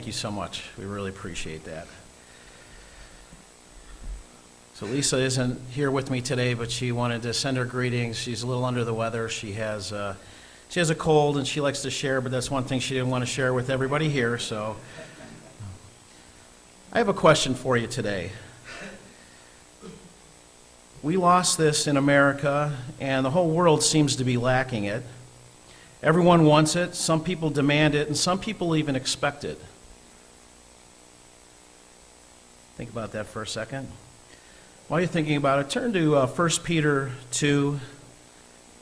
Thank you so much. We really appreciate that. So Lisa isn't here with me today, but she wanted to send her greetings. She's a little under the weather. She has a cold, and she likes to share, but that's one thing she didn't want to share with everybody here. So I have a question for you today. We lost this in America, and the whole world seems to be lacking it. Everyone wants it. Some people demand it, and some people even expect it. Think about that for a second. While you're thinking about it, turn to 1 Peter 2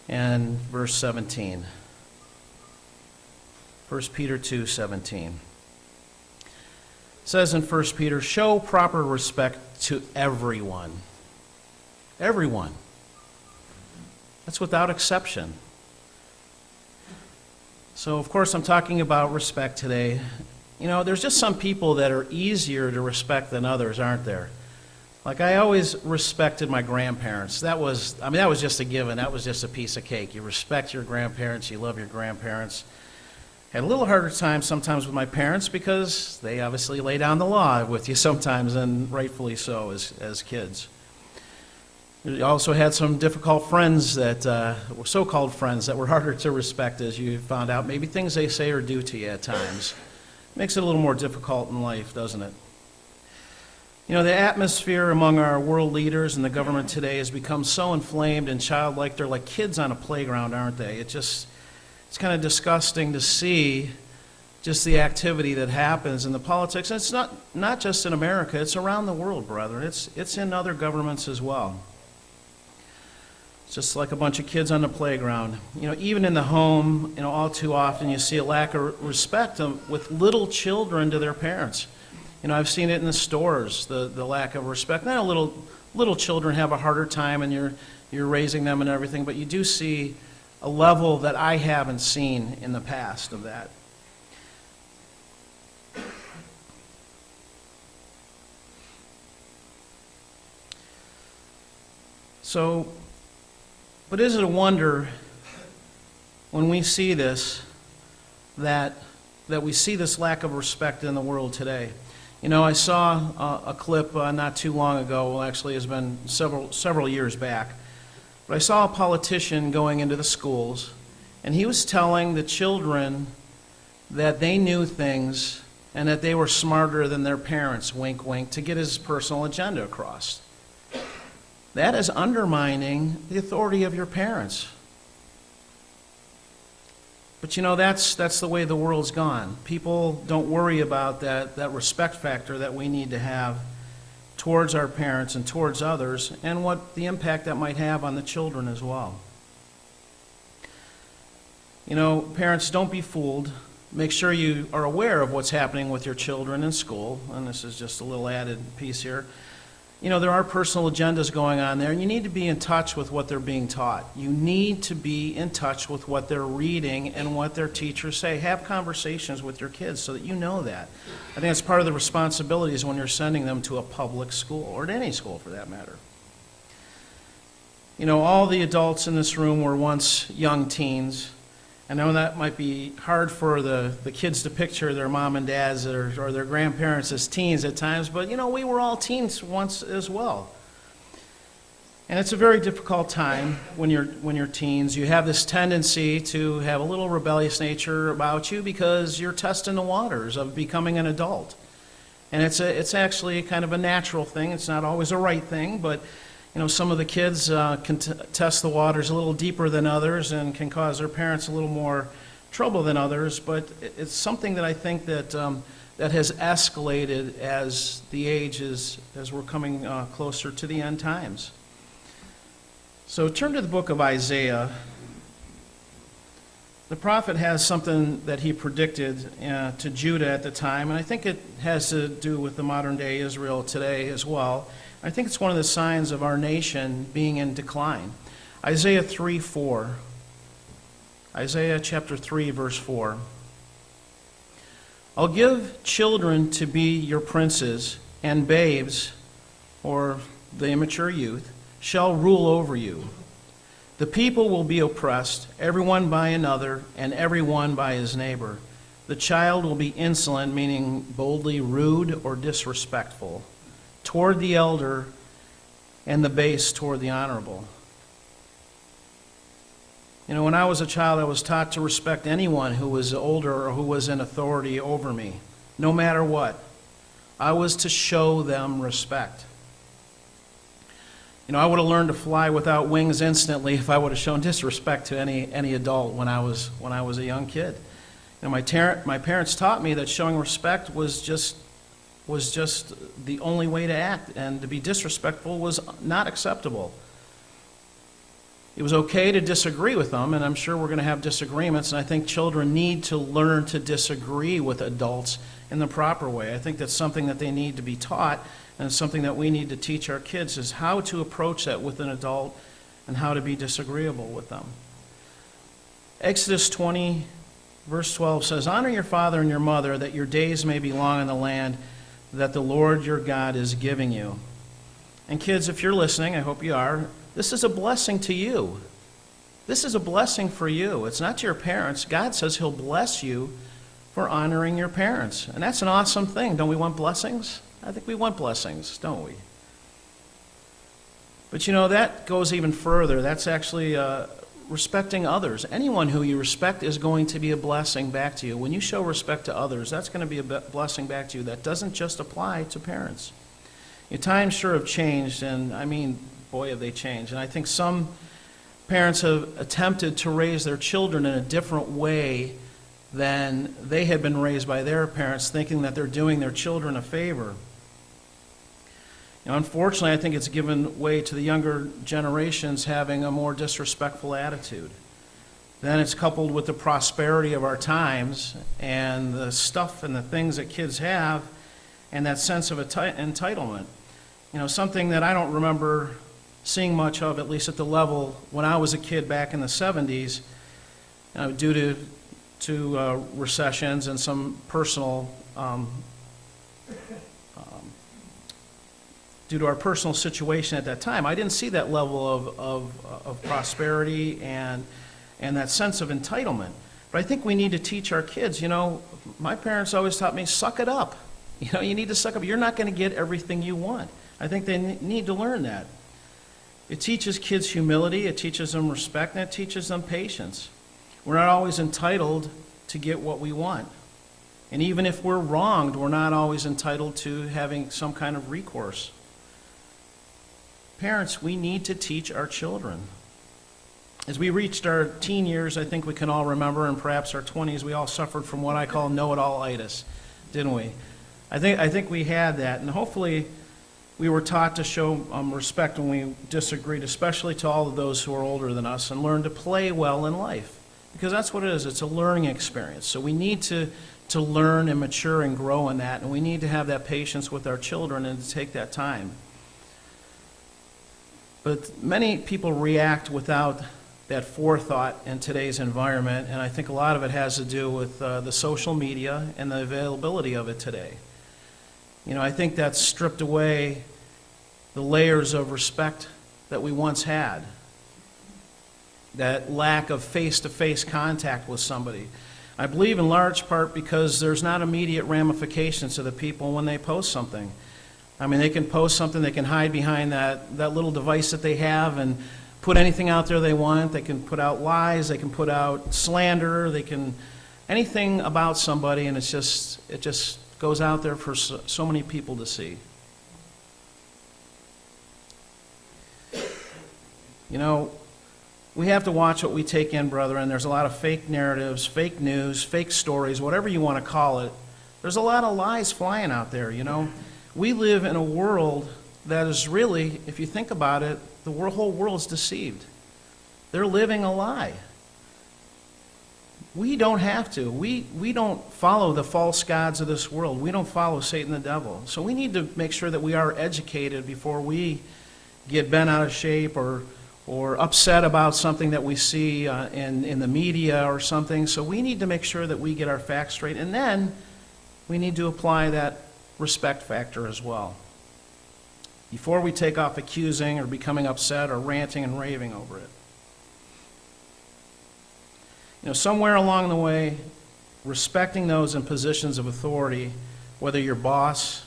and verse 17. 1 Peter 2:17. It says in 1 Peter, show proper respect to everyone. Everyone. That's without exception. So, of course, I'm talking about respect today. You know, there's just some people that are easier to respect than others, aren't there? Like, I always respected my grandparents. That was just a given. That was just a piece of cake. You respect your grandparents. You love your grandparents. Had a little harder time sometimes with my parents because they obviously lay down the law with you sometimes, and rightfully so as kids. We also had some difficult friends that were so-called friends that were harder to respect, as you found out. Maybe things they say or do to you at times. Makes it a little more difficult in life, doesn't it? You know, the atmosphere among our world leaders and the government today has become so inflamed and childlike. They're like kids on a playground, aren't they? It's kind of disgusting to see just the activity that happens in the politics. And it's not just in America, it's around the world, brethren. It's in other governments as well. It's just like a bunch of kids on the playground. You know, even in the home, you know, all too often you see a lack of respect with little children to their parents. You know, I've seen it in the stores, the lack of respect. Now, little children have a harder time, and you're raising them and everything, but you do see a level that I haven't seen in the past of that. So, but is it a wonder when we see this that we see this lack of respect in the world today? You know, I saw a clip not too long ago. Well, actually, it's been several years back. But I saw a politician going into the schools, and he was telling the children that they knew things and that they were smarter than their parents, wink, wink, to get his personal agenda across. That is undermining the authority of your parents. But you know, that's the way the world's gone. People don't worry about that respect factor that we need to have towards our parents and towards others, and what the impact that might have on the children as well. You know, parents, don't be fooled. Make sure you are aware of what's happening with your children in school, and this is just a little added piece here. You know, there are personal agendas going on there, and you need to be in touch with what they're being taught. You need to be in touch with what they're reading and what their teachers say. Have conversations with your kids so that you know that. I think that's part of the responsibilities when you're sending them to a public school, or to any school for that matter. You know, all the adults in this room were once young teens. I know that might be hard for the kids to picture their mom and dads or their grandparents as teens at times, but you know, we were all teens once as well. And it's a very difficult time when you're teens. You have this tendency to have a little rebellious nature about you because you're testing the waters of becoming an adult. And it's actually kind of a natural thing. It's not always a right thing, but you know, some of the kids can test the waters a little deeper than others and can cause their parents a little more trouble than others. But it's something that I think that has escalated as the age as we're coming closer to the end times. So turn to the book of Isaiah. The prophet has something that he predicted to Judah at the time, and I think it has to do with the modern day Israel today as well. I think it's one of the signs of our nation being in decline. Isaiah 3:4. Isaiah chapter 3, verse 4. I'll give children to be your princes, and babes, or the immature youth, shall rule over you. The people will be oppressed, everyone by another, and everyone by his neighbor. the child will be insolent, meaning boldly rude or disrespectful, toward the elder, and the base toward the honorable. You know, when I was a child, I was taught to respect anyone who was older or who was in authority over me, no matter what. I was to show them respect. You know, I would have learned to fly without wings instantly if I would have shown disrespect to any adult when I was a young kid. You know, my parents taught me that showing respect was just the only way to act, and to be disrespectful was not acceptable. It was okay to disagree with them, and I'm sure we're going to have disagreements, and I think children need to learn to disagree with adults in the proper way. I think that's something that they need to be taught, and it's something that we need to teach our kids, is how to approach that with an adult and how to be disagreeable with them. Exodus 20, verse 12 says, "Honor your father and your mother, that your days may be long in the land that the Lord your God is giving you." And kids, if you're listening, I hope you are, this is a blessing to you. This is a blessing for you. It's not to your parents. God says He'll bless you for honoring your parents. And that's an awesome thing. Don't we want blessings? I think we want blessings, don't we? But you know, that goes even further. That's actually respecting others. Anyone who you respect is going to be a blessing back to you. When you show respect to others, that's going to be a blessing back to you. That doesn't just apply to parents. You know, times sure have changed, and I mean, boy, have they changed. And I think some parents have attempted to raise their children in a different way than they had been raised by their parents, thinking that they're doing their children a favor. You know, unfortunately, I think it's given way to the younger generations having a more disrespectful attitude. Then it's coupled with the prosperity of our times and the stuff and the things that kids have and that sense of entitlement. You know, something that I don't remember seeing much of, at least at the level when I was a kid back in the 70s, due to recessions and some personal due to our personal situation at that time. I didn't see that level of prosperity and that sense of entitlement. But I think we need to teach our kids. You know, my parents always taught me, suck it up. You know, you need to suck up. You're not going to get everything you want. I think they need to learn that. It teaches kids humility, it teaches them respect, and it teaches them patience. We're not always entitled to get what we want. And even if we're wronged, we're not always entitled to having some kind of recourse. Parents, we need to teach our children. As we reached our teen years, I think we can all remember, and perhaps our 20s, we all suffered from what I call know-it-all-itis, didn't we? I think we had that, and hopefully we were taught to show respect when we disagreed, especially to all of those who are older than us, and learn to play well in life. Because that's what it is. It's a learning experience. So we need to learn and mature and grow in that, and we need to have that patience with our children and to take that time. But many people react without that forethought in today's environment, and I think a lot of it has to do with the social media and the availability of it today. You know, I think that's stripped away the layers of respect that we once had, that lack of face-to-face contact with somebody. I believe in large part because there's not immediate ramifications to the people when they post something. I mean, they can post something, they can hide behind that little device that they have and put anything out there they want. They can put out lies, they can put out slander, they can anything about somebody, and it just goes out there for so many people to see. You know, we have to watch what we take in, brethren. There's a lot of fake narratives, fake news, fake stories, whatever you want to call it. There's a lot of lies flying out there, you know. We live in a world that is really, if you think about it, the whole world is deceived. They're living a lie. We don't have to. We don't follow the false gods of this world. We don't follow Satan the devil. So we need to make sure that we are educated before we get bent out of shape or upset about something that we see in the media or something. So we need to make sure that we get our facts straight. And then we need to apply that respect factor as well, before we take off accusing or becoming upset or ranting and raving over it. You know, somewhere along the way, respecting those in positions of authority, whether your boss,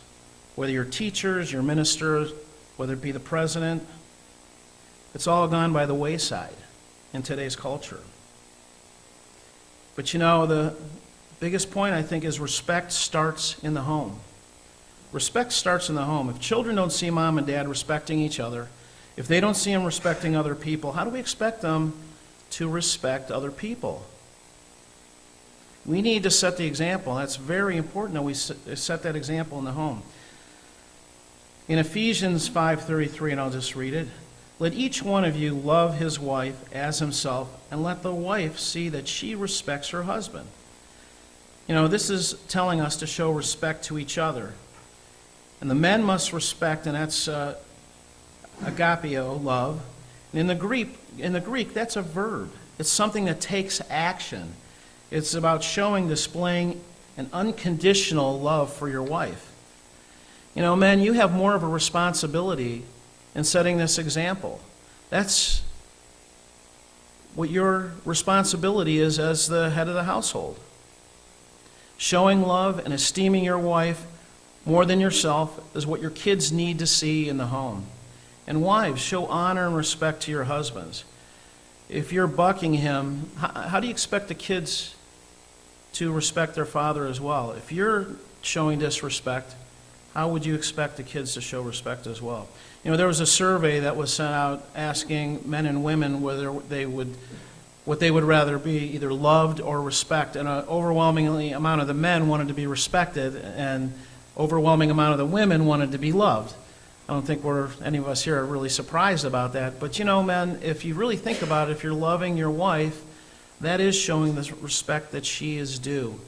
whether your teachers, your ministers, whether it be the president, it's all gone by the wayside in today's culture. But the biggest point, I think, is respect starts in the home. Respect starts in the home. If children don't see mom and dad respecting each other, if they don't see them respecting other people, how do we expect them to respect other people? We need to set the example. That's very important that we set that example in the home. In Ephesians 5:33, and I'll just read it, let each one of you love his wife as himself, and let the wife see that she respects her husband. This is telling us to show respect to each other. And the men must respect, and that's agapeo, love. And in the Greek, that's a verb. It's something that takes action. It's about displaying an unconditional love for your wife. Men, you have more of a responsibility in setting this example. That's what your responsibility is as the head of the household. Showing love and esteeming your wife more than yourself is what your kids need to see in the home. And wives, show honor and respect to your husbands. If you're bucking him, how do you expect the kids to respect their father as well? If you're showing disrespect, how would you expect the kids to show respect as well? There was a survey that was sent out asking men and women what they would rather be, either loved or respect. And an overwhelmingly amount of the men wanted to be respected, and overwhelming amount of the women wanted to be loved. I don't think any of us here are really surprised about that. But men, if you really think about it, if you're loving your wife, that is showing the respect that she is due.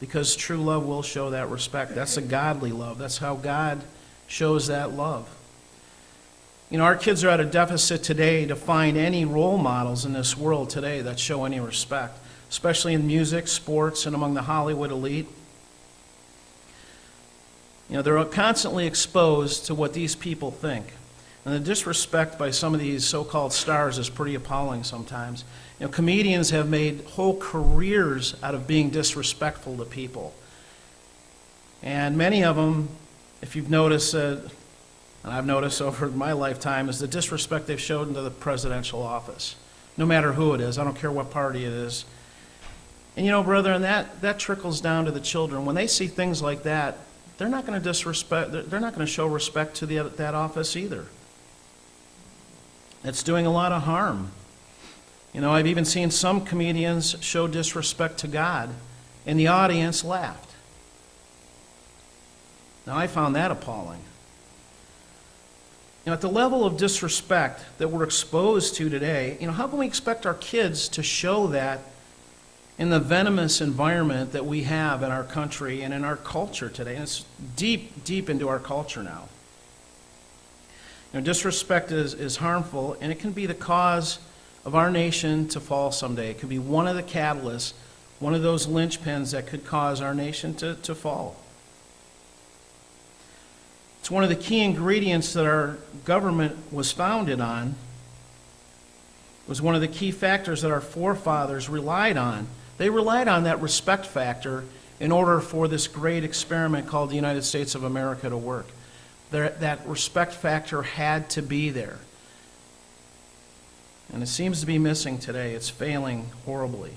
Because true love will show that respect. That's a godly love. That's how God shows that love. Our kids are at a deficit today to find any role models in this world today that show any respect, especially in music, sports, and among the Hollywood elite. They're constantly exposed to what these people think. And the disrespect by some of these so-called stars is pretty appalling sometimes. Comedians have made whole careers out of being disrespectful to people. And many of them, if you've noticed, and I've noticed over my lifetime, is the disrespect they've showed into the presidential office. No matter who it is, I don't care what party it is. And brethren, that trickles down to the children. When they see things like that, they're not going to show respect to that office either. It's doing a lot of harm. I've even seen some comedians show disrespect to God, and the audience laughed. Now, I found that appalling. At the level of disrespect that we're exposed to today, how can we expect our kids to show that in the venomous environment that we have in our country and in our culture today? And it's deep, deep into our culture now. Disrespect is harmful, and it can be the cause of our nation to fall someday. It could be one of the catalysts, one of those linchpins that could cause our nation to fall. It's one of the key ingredients that our government was founded on. It was one of the key factors that our forefathers relied on. They relied on that respect factor in order for this great experiment called the United States of America to work. That respect factor had to be there. And it seems to be missing today. It's failing horribly.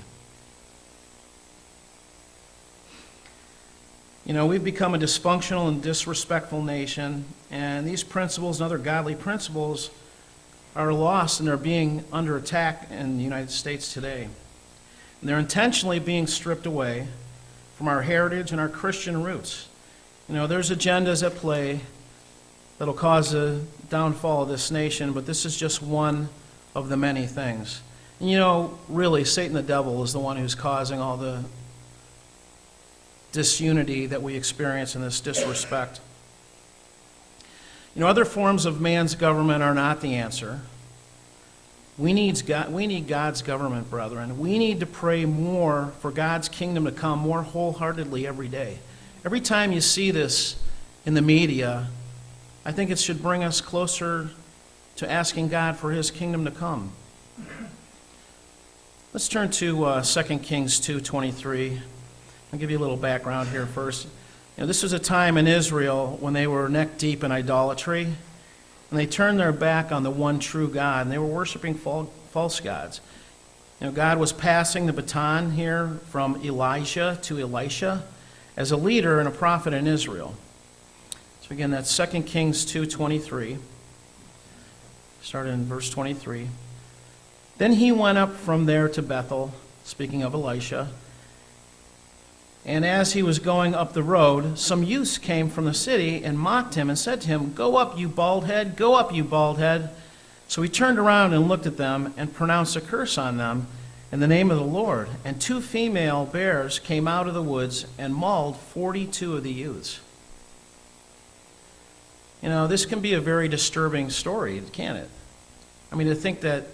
We've become a dysfunctional and disrespectful nation, and these principles and other godly principles are lost, and they're being under attack in the United States today. And they're intentionally being stripped away from our heritage and our Christian roots. There's agendas at play that'll cause the downfall of this nation, but this is just one of the many things. And really, Satan the devil is the one who's causing all the disunity that we experience in this disrespect. Other forms of man's government are not the answer. We need God's government, brethren. We need to pray more for God's kingdom to come more wholeheartedly every day. Every time you see this in the media, I think it should bring us closer to asking God for his kingdom to come. Let's turn to 2 Kings 2:23. I'll give you a little background here first. This was a time in Israel when they were neck deep in idolatry, and they turned their back on the one true God, and they were worshiping false gods. God was passing the baton here from Elijah to Elisha as a leader and a prophet in Israel. So again, that's 2 Kings 2:23. Start in verse 23. Then he went up from there to Bethel, speaking of Elisha, and as he was going up the road, some youths came from the city and mocked him and said to him, "Go up, you bald head, go up, you bald head." So he turned around and looked at them and pronounced a curse on them in the name of the Lord. And 2 female bears came out of the woods and mauled 42 of the youths. This can be a very disturbing story, can't it? To think that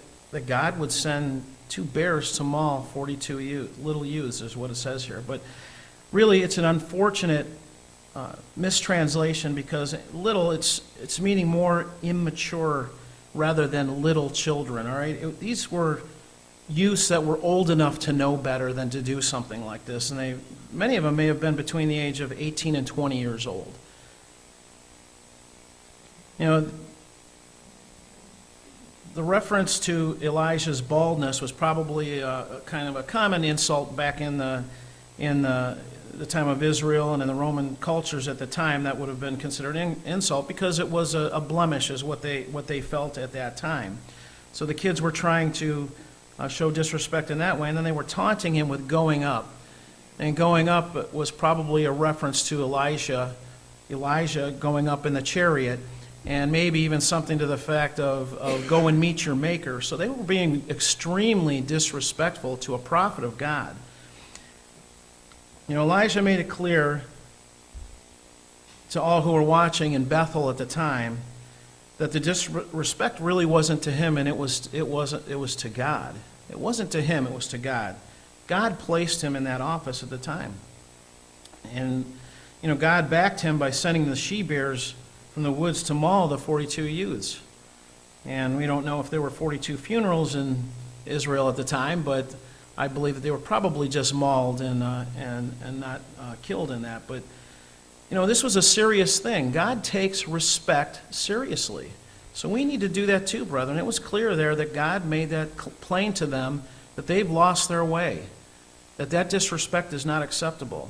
God would send 2 bears to maul 42 little youths is what it says here. But really, it's an unfortunate mistranslation because little, it's meaning more immature rather than little children, all right? These were youths that were old enough to know better than to do something like this, and many of them may have been between the age of 18 and 20 years old. The reference to Elijah's baldness was probably a kind of a common insult back in the time of Israel and in the Roman cultures at the time. That would have been considered an insult because it was a blemish, is what they felt at that time. So the kids were trying to show disrespect in that way, and then they were taunting him with going up. And going up was probably a reference to Elijah going up in the chariot, and maybe even something to the fact of go and meet your maker. So they were being extremely disrespectful to a prophet of God. Elijah made it clear to all who were watching in Bethel at the time that the disrespect really wasn't to him, and it was to God. It wasn't to him, it was to God. God placed him in that office at the time. And God backed him by sending the she-bears from the woods to maul the 42 youths. And we don't know if there were 42 funerals in Israel at the time, but I believe that they were probably just mauled and not killed in that. But, this was a serious thing. God takes respect seriously. So we need to do that too, brethren. It was clear there that God made that plain to them that they've lost their way, that disrespect is not acceptable.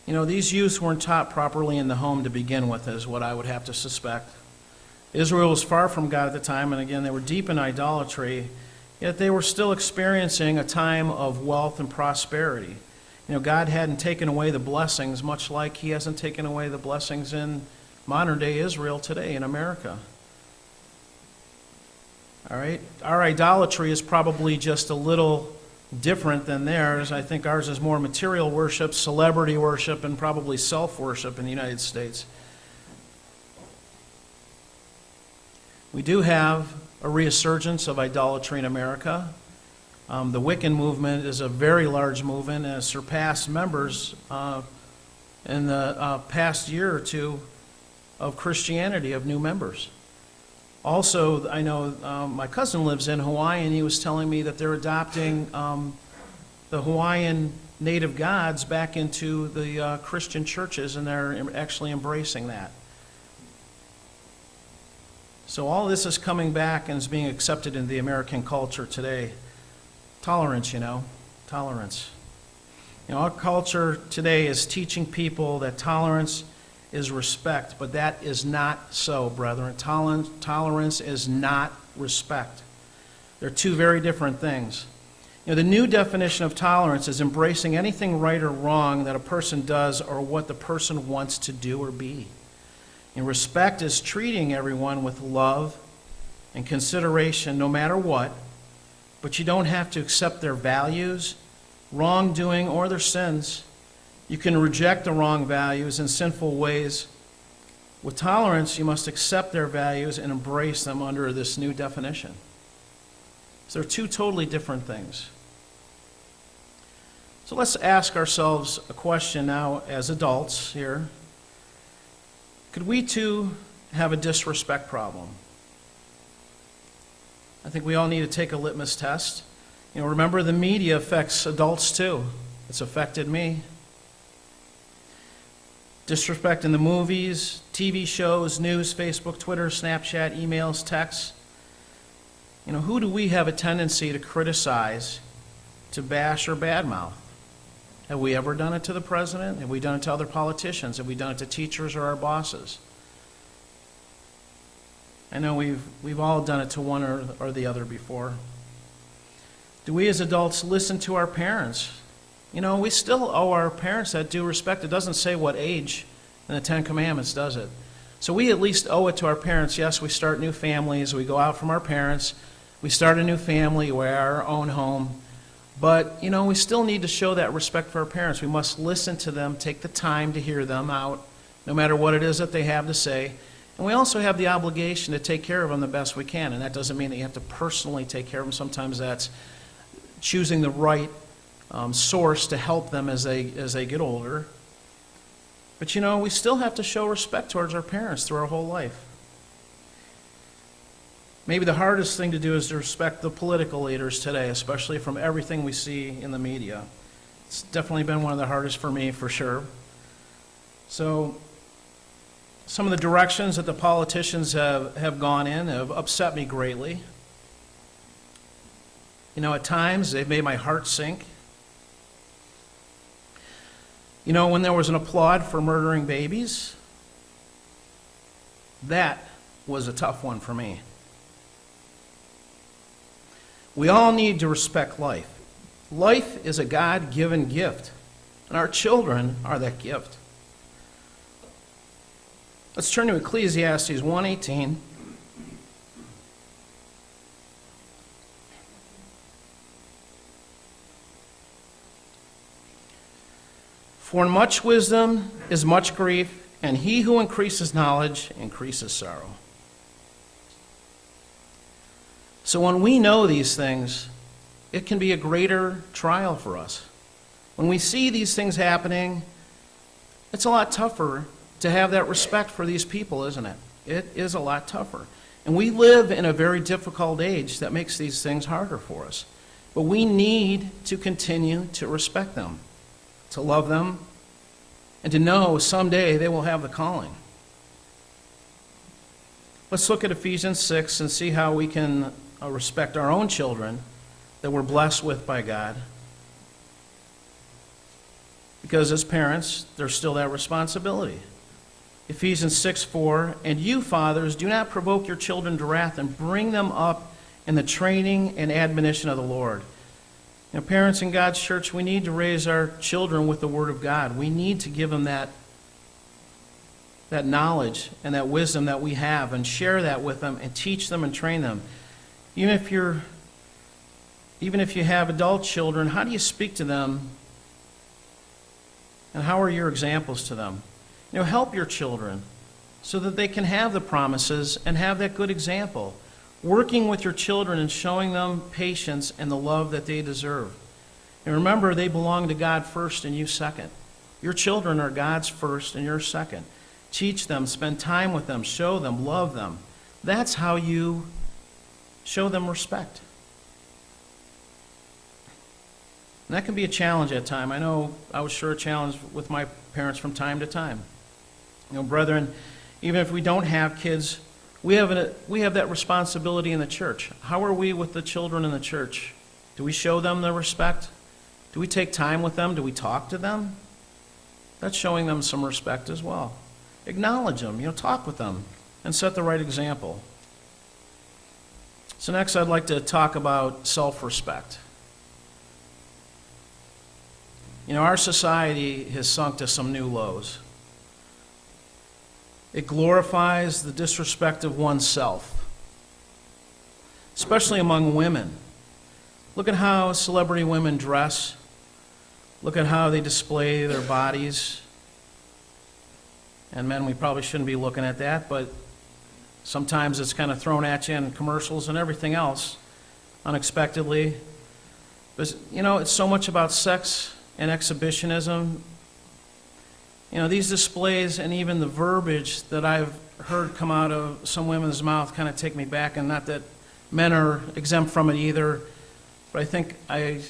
These youths weren't taught properly in the home to begin with, is what I would have to suspect. Israel was far from God at the time, and again, they were deep in idolatry, yet they were still experiencing a time of wealth and prosperity. God hadn't taken away the blessings, much like he hasn't taken away the blessings in modern-day Israel today in America. All right? Our idolatry is probably just a little different than theirs. I think ours is more material worship, celebrity worship, and probably self-worship in the United States. We do have a resurgence of idolatry in America. The Wiccan movement is a very large movement and has surpassed members in the past year or two of Christianity, of new members. Also, I know my cousin lives in Hawaii, and he was telling me that they're adopting the Hawaiian native gods back into the Christian churches, and they're actually embracing that. So all this is coming back and is being accepted in the American culture today. Tolerance, tolerance. Our culture today is teaching people that tolerance is respect, but that is not so, brethren. Tolerance is not respect. They're two very different things. The new definition of tolerance is embracing anything right or wrong that a person does or what the person wants to do or be. And respect is treating everyone with love and consideration no matter what, but you don't have to accept their values, wrongdoing, or their sins. You can reject the wrong values and sinful ways. With tolerance, you must accept their values and embrace them under this new definition. So they're two totally different things. So let's ask ourselves a question now as adults here. Could we too have a disrespect problem. I think we all need to take a litmus test. Remember, the media affects adults too. It's affected me. Disrespect in the movies, TV shows, news, Facebook, Twitter, Snapchat, emails, texts. Who do we have a tendency to criticize, to bash or badmouth? Have we ever done it to the president? Have we done it to other politicians? Have we done it to teachers or our bosses? I know we've all done it to one or the other before. Do we as adults listen to our parents? We still owe our parents that due respect. It doesn't say what age in the Ten Commandments, does it? So we at least owe it to our parents. Yes, we start new families. We go out from our parents. We start a new family. We have our own home. But, we still need to show that respect for our parents. We must listen to them, take the time to hear them out, no matter what it is that they have to say. And we also have the obligation to take care of them the best we can. And that doesn't mean that you have to personally take care of them. Sometimes that's choosing the right source to help them as they get older. But we still have to show respect towards our parents through our whole life. Maybe the hardest thing to do is to respect the political leaders today, especially from everything we see in the media. It's definitely been one of the hardest for me, for sure. So some of the directions that the politicians have gone in have upset me greatly. At times they've made my heart sink. When there was an applaud for murdering babies, that was a tough one for me. We all need to respect life. Life is a God-given gift, and our children are that gift. Let's turn to Ecclesiastes 1:18. For much wisdom is much grief, and he who increases knowledge increases sorrow. So when we know these things, it can be a greater trial for us. When we see these things happening, it's a lot tougher to have that respect for these people, isn't it? It is a lot tougher. And we live in a very difficult age that makes these things harder for us. But we need to continue to respect them, to love them, and to know someday they will have the calling. Let's look at Ephesians 6 and see how we can respect our own children that we're blessed with by God. Because as parents, there's still that responsibility. Ephesians 6:4, and you, fathers, do not provoke your children to wrath and bring them up in the training and admonition of the Lord. Parents in God's church, we need to raise our children with the Word of God. We need to give them that knowledge and that wisdom that we have and share that with them and teach them and train them. Even if you have adult children, how do you speak to them? And how are your examples to them? Help your children so that they can have the promises and have that good example. Working with your children and showing them patience and the love that they deserve. And remember, they belong to God first and you second. Your children are God's first and yours second. Teach them, spend time with them, show them, love them. That's how you show them respect. And that can be a challenge at times. I know I was sure a challenge with my parents from time to time. Brethren, even if we don't have kids, we have that responsibility in the church. How are we with the children in the church? Do we show them the respect? Do we take time with them? Do we talk to them? That's showing them some respect as well. Acknowledge them, talk with them, and set the right example. So next I'd like to talk about self-respect. Our society has sunk to some new lows. It glorifies the disrespect of oneself, especially among women. Look at how celebrity women dress. Look at how they display their bodies. And men, we probably shouldn't be looking at that, but sometimes it's kind of thrown at you in commercials and everything else unexpectedly. But, it's so much about sex and exhibitionism. These displays and even the verbiage that I've heard come out of some women's mouth kind of take me back, and not that men are exempt from it either, but I think I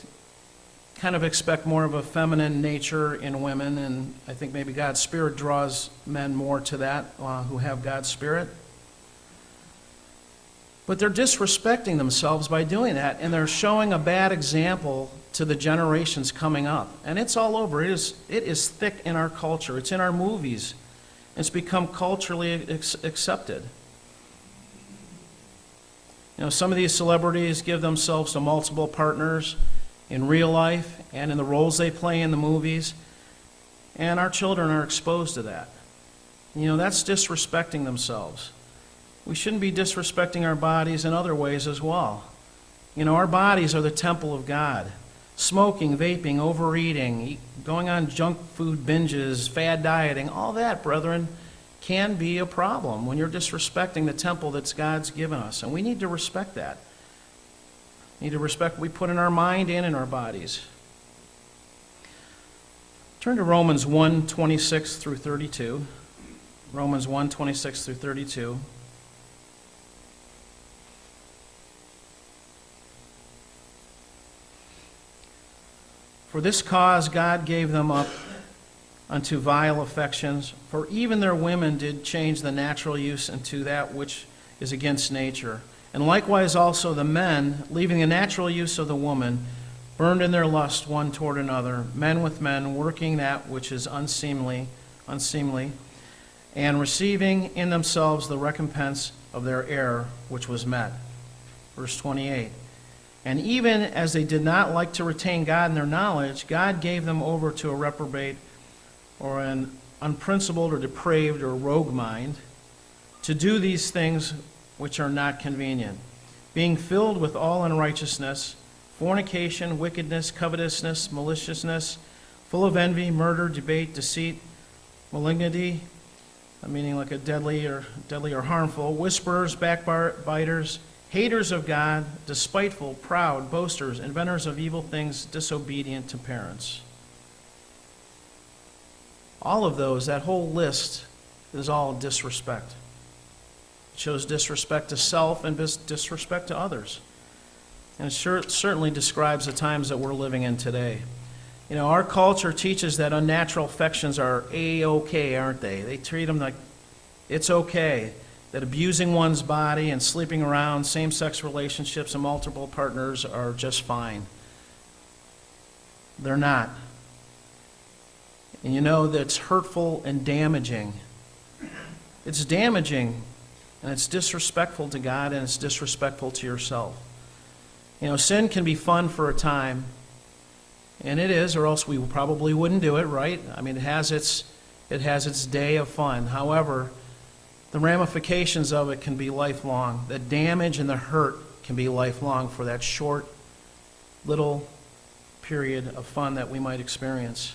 kind of expect more of a feminine nature in women, and I think maybe God's Spirit draws men more to that who have God's Spirit. But they're disrespecting themselves by doing that, and they're showing a bad example to the generations coming up. And it's all over. It is thick in our culture. It's in our movies. It's become culturally accepted. Some of these celebrities give themselves to multiple partners in real life and in the roles they play in the movies, and our children are exposed to that. That's disrespecting themselves. We shouldn't be disrespecting our bodies in other ways as well. Our bodies are the temple of God. Smoking, vaping, overeating, going on junk food binges, fad dieting, all that, brethren, can be a problem when you're disrespecting the temple that's God's given us. And we need to respect that. We need to respect what we put in our mind and in our bodies. Turn to Romans 1:26 through 32. Romans 1:26 through 32. For this cause God gave them up unto vile affections, for even their women did change the natural use into that which is against nature. And likewise also the men, leaving the natural use of the woman, burned in their lust one toward another, men with men, working that which is unseemly, and receiving in themselves the recompense of their error which was met. Verse 28. And even as they did not like to retain God in their knowledge, God gave them over to a reprobate or an unprincipled or depraved or rogue mind to do these things which are not convenient, being filled with all unrighteousness, fornication, wickedness, covetousness, maliciousness, full of envy, murder, debate, deceit, malignity, meaning like a deadly or harmful, whisperers, backbiters, haters of God, despiteful, proud, boasters, inventors of evil things, disobedient to parents. All of those, that whole list, is all disrespect. It shows disrespect to self and disrespect to others. And it certainly describes the times that we're living in today. Our culture teaches that unnatural affections are A-okay, aren't they? They treat them like it's okay. That abusing one's body and sleeping around, same-sex relationships and multiple partners are just fine. They're not. And that's hurtful and damaging. It's damaging, and it's disrespectful to God, and it's disrespectful to yourself. Sin can be fun for a time, and it is, or else we probably wouldn't do it, right? It has its day of fun. However, the ramifications of it can be lifelong. The damage and the hurt can be lifelong for that short little period of fun that we might experience.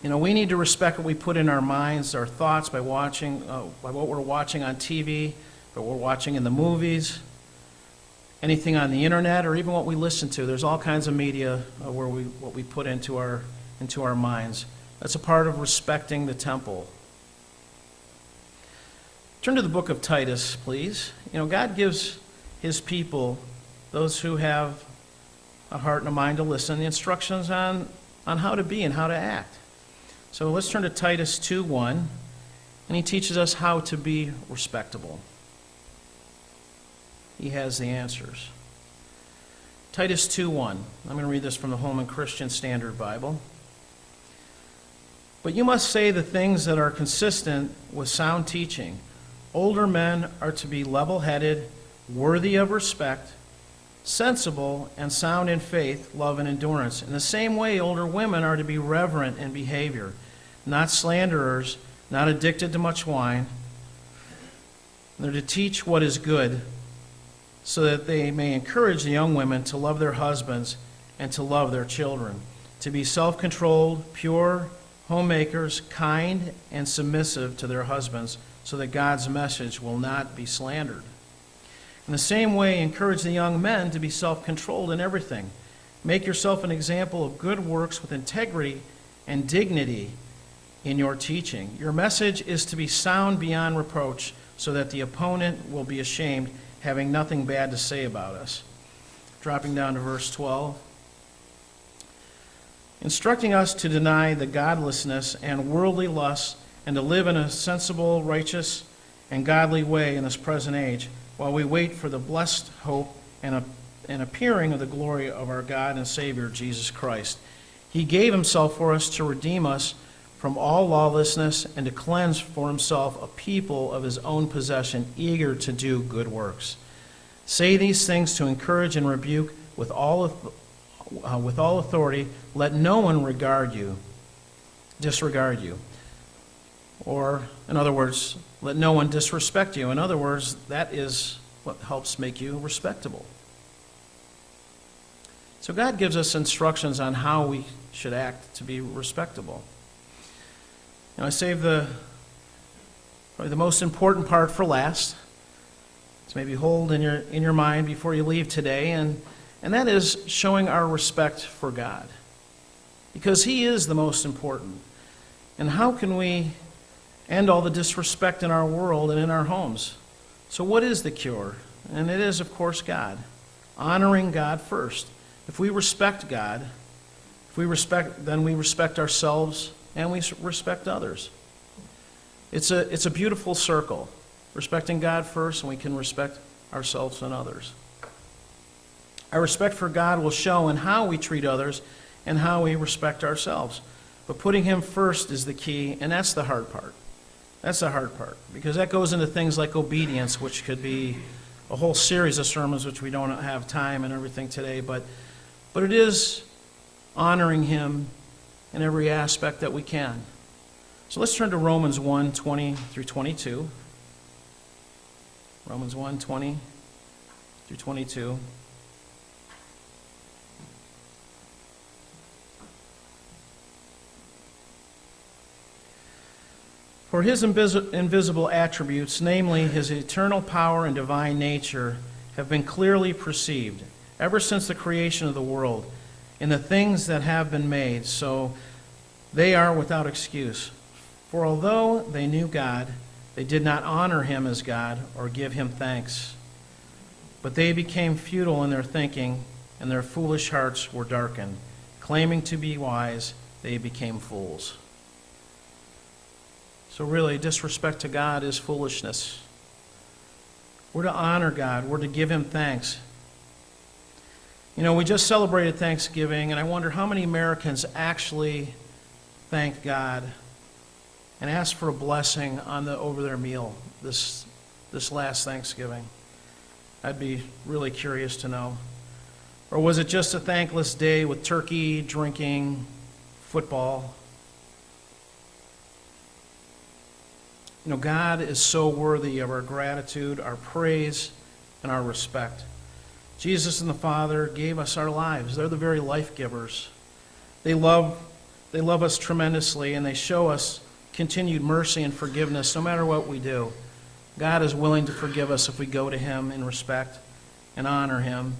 We need to respect what we put in our minds, our thoughts, by watching, by what we're watching on TV, by what we're watching in the movies, anything on the internet, or even what we listen to. There's all kinds of media what we put into our minds. That's a part of respecting the temple. Turn to the book of Titus, please. God gives his people, those who have a heart and a mind to listen, the instructions on how to be and how to act. So let's turn to Titus 2:1, and he teaches us how to be respectable. He has the answers. Titus 2:1. I'm going to read this from the Holman Christian Standard Bible. But you must say the things that are consistent with sound teaching. Older men are to be level-headed, worthy of respect, sensible, and sound in faith, love, and endurance. In the same way, older women are to be reverent in behavior, not slanderers, not addicted to much wine. They're to teach what is good, so that they may encourage the young women to love their husbands and to love their children, to be self-controlled, pure, homemakers, kind, and submissive to their husbands, so that God's message will not be slandered. In the same way, encourage the young men to be self-controlled in everything. Make yourself an example of good works with integrity and dignity. in your teaching. Your message is to be sound beyond reproach, so that the opponent will be ashamed, having nothing bad to say about us. Dropping down to verse 12. Instructing us to deny the godlessness and worldly lusts, and to live in a sensible, righteous, and godly way in this present age, while we wait for the blessed hope and appearing of the glory of our God and Savior, Jesus Christ. He gave himself for us to redeem us from all lawlessness and to cleanse for himself a people of his own possession, eager to do good works. Say these things to encourage and rebuke with all authority. Let no one disregard you. Or, in other words, let no one disrespect you. In other words, that is what helps make you respectable. So God gives us instructions on how we should act to be respectable. I saved probably the most important part for last. To maybe hold in your mind before you leave today, and that is showing our respect for God. Because he is the most important. And how can we end all the disrespect in our world and in our homes? So what is the cure? And it is, of course, God. Honoring God first. If we respect God, then we respect ourselves and we respect others. It's a beautiful circle. Respecting God first, and we can respect ourselves and others. Our respect for God will show in how we treat others and how we respect ourselves. But putting him first is the key, and that's the hard part. That's the hard part, because that goes into things like obedience, which could be a whole series of sermons, which we don't have time and everything today, but it is honoring him in every aspect that we can. So let's turn to Romans 1, 20 through 22. Romans 1, 20 through 22. For his invisible attributes, namely his eternal power and divine nature, have been clearly perceived ever since the creation of the world in the things that have been made, so they are without excuse. For although they knew God, they did not honor him as God or give him thanks. But they became futile in their thinking, and their foolish hearts were darkened. Claiming to be wise, they became fools. So really, disrespect to God is foolishness. We're to honor God. We're to give him thanks. We just celebrated Thanksgiving, and I wonder how many Americans actually thanked God and asked for a blessing over their meal this last Thanksgiving. I'd be really curious to know. Or was it just a thankless day with turkey, drinking, football? God is so worthy of our gratitude, our praise, and our respect. Jesus and the Father gave us our lives. They're the very life givers. They love us tremendously, and they show us continued mercy and forgiveness no matter what we do. God is willing to forgive us if we go to him in respect and honor him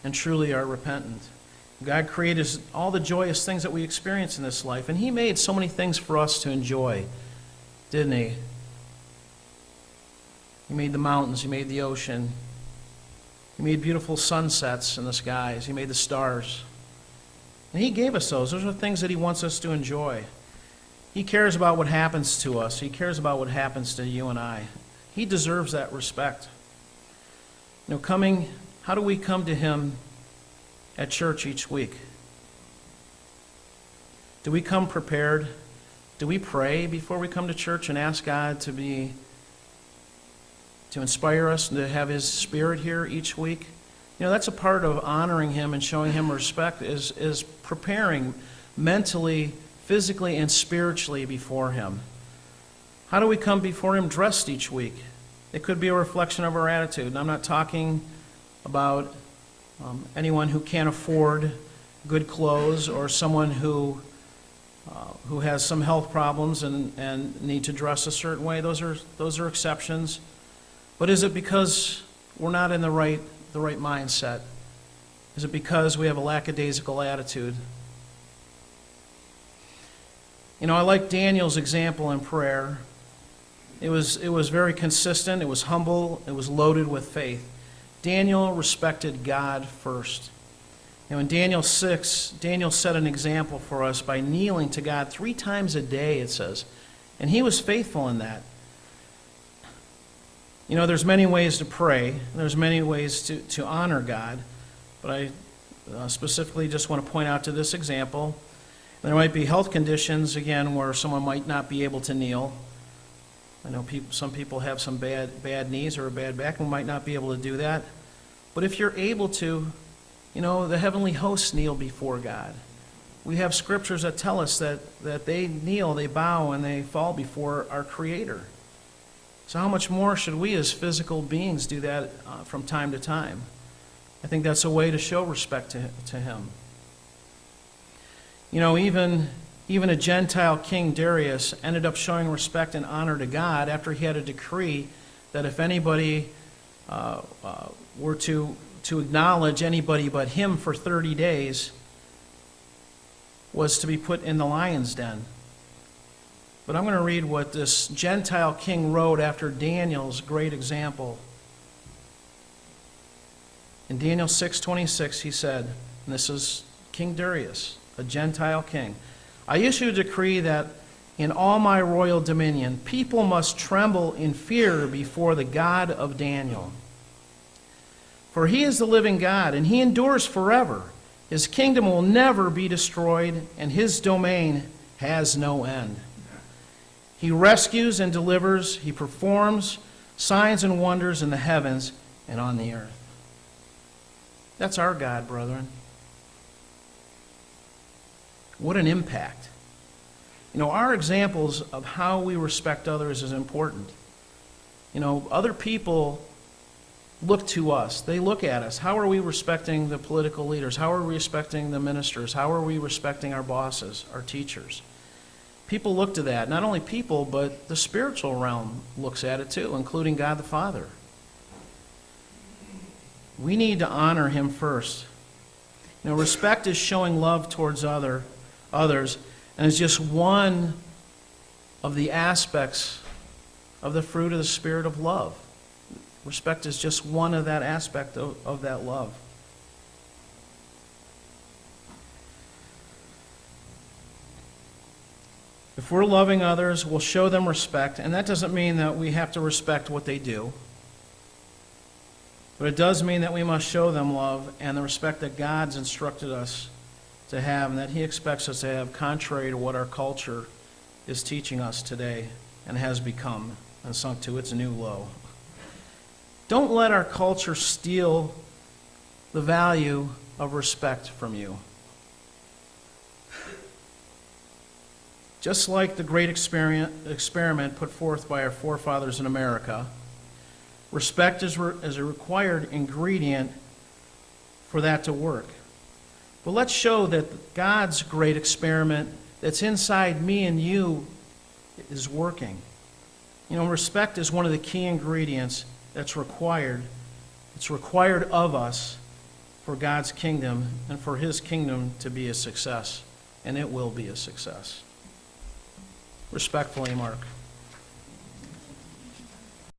and truly are repentant. God created all the joyous things that we experience in this life, and he made so many things for us to enjoy, didn't he? He made the mountains, he made the ocean, he made beautiful sunsets in the skies, he made the stars. And he gave us those. Those are things that he wants us to enjoy. He cares about what happens to us. He cares about what happens to you and I. He deserves that respect. How do we come to him at church each week? Do we come prepared? Do we pray before we come to church and ask God to inspire us and to have his Spirit here each week? That's a part of honoring him and showing him respect is preparing mentally, physically, and spiritually before him. How do we come before him dressed each week? It could be a reflection of our attitude. And I'm not talking about anyone who can't afford good clothes or someone who has some health problems and need to dress a certain way. Those are exceptions. But is it because we're not in the right mindset? Is it because we have a lackadaisical attitude? I like Daniel's example in prayer. It was very consistent, it was humble, it was loaded with faith. Daniel respected God first. And in Daniel 6, Daniel set an example for us by kneeling to God 3 times a day, it says. And he was faithful in that. There's many ways to pray, and there's many ways to honor God, but I specifically just want to point out to this example. There might be health conditions, again, where someone might not be able to kneel. I know some people have some bad knees or a bad back and might not be able to do that. But if you're able to, the heavenly hosts kneel before God. We have scriptures that tell us that they kneel, they bow, and they fall before our Creator. So how much more should we as physical beings do that from time to time? I think that's a way to show respect to Him. Even a Gentile king, Darius, ended up showing respect and honor to God after he had a decree that if anybody were to acknowledge anybody but him for 30 days, was to be put in the lion's den. But I'm going to read what this Gentile king wrote after Daniel's great example. In Daniel 6:26, he said, and this is King Darius, a Gentile king, "I issue a decree that in all my royal dominion, people must tremble in fear before the God of Daniel. For he is the living God, and he endures forever. His kingdom will never be destroyed, and his domain has no end. He rescues and delivers. He performs signs and wonders in the heavens and on the earth." That's our God, brethren. What an impact. Our examples of how we respect others is important. Other people look to us. They look at us. How are we respecting the political leaders? How are we respecting the ministers? How are we respecting our bosses, our teachers? People look to that. Not only people, but the spiritual realm looks at it too, including God the Father. We need to honor Him first. Respect is showing love towards others, and is just one of the aspects of the fruit of the Spirit of love. Respect is just one of that aspect of that love. If we're loving others, we'll show them respect, and that doesn't mean that we have to respect what they do. But it does mean that we must show them love and the respect that God's instructed us to have and that He expects us to have, contrary to what our culture is teaching us today and has become and sunk to its new low. Don't let our culture steal the value of respect from you. Just like the great experiment put forth by our forefathers in America, respect is a required ingredient for that to work. But let's show that God's great experiment that's inside me and you is working. Respect is one of the key ingredients that's required. It's required of us for God's kingdom and for His kingdom to be a success. And it will be a success. Respectfully, Mark.